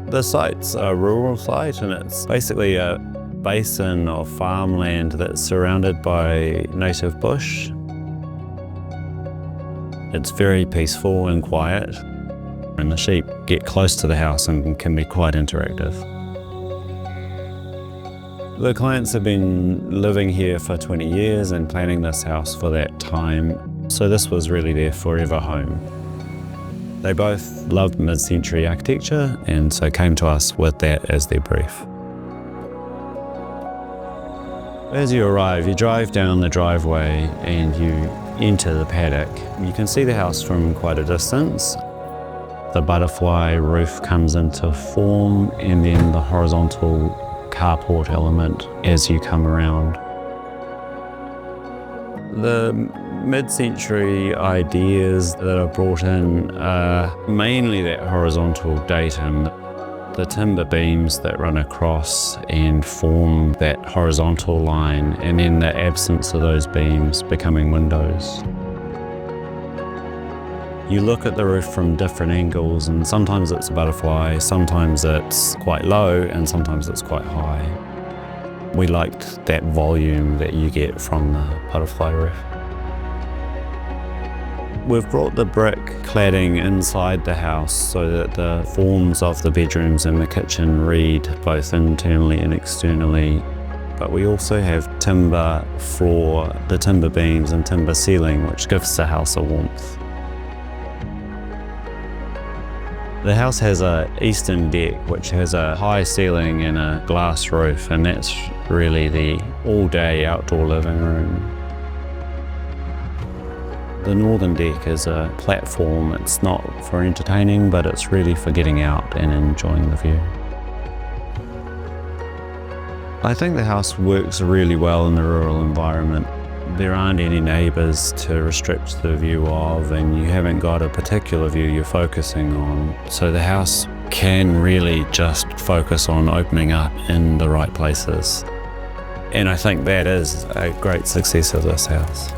The site's a rural site, and it's basically a basin of farmland that's surrounded by native bush. It's very peaceful and quiet, and the sheep get close to the house and can be quite interactive. The clients have been living here for 20 years and planning this house for that time, so this was really their forever home. They both loved mid-century architecture and so came to us with that as their brief. As you arrive, you drive down the driveway and you enter the paddock. You can see the house from quite a distance. The butterfly roof comes into form, and then the horizontal carport element as you come around. The mid-century ideas that are brought in are mainly that horizontal datum, the timber beams that run across and form that horizontal line, and then the absence of those beams becoming windows. You look at the roof from different angles, and sometimes it's a butterfly, sometimes it's quite low, and sometimes it's quite high. We liked that volume that you get from the butterfly roof. We've brought the brick cladding inside the house so that the forms of the bedrooms and the kitchen read both internally and externally. But we also have timber floor, the timber beams and timber ceiling, which gives the house a warmth. The house has an eastern deck, which has a high ceiling and a glass roof, and that's really the all-day outdoor living room. The northern deck is a platform. It's not for entertaining, but it's really for getting out and enjoying the view. I think the house works really well in the rural environment. There aren't any neighbours to restrict the view of, and you haven't got a particular view you're focusing on. So the house can really just focus on opening up in the right places. And I think that is a great success of this house.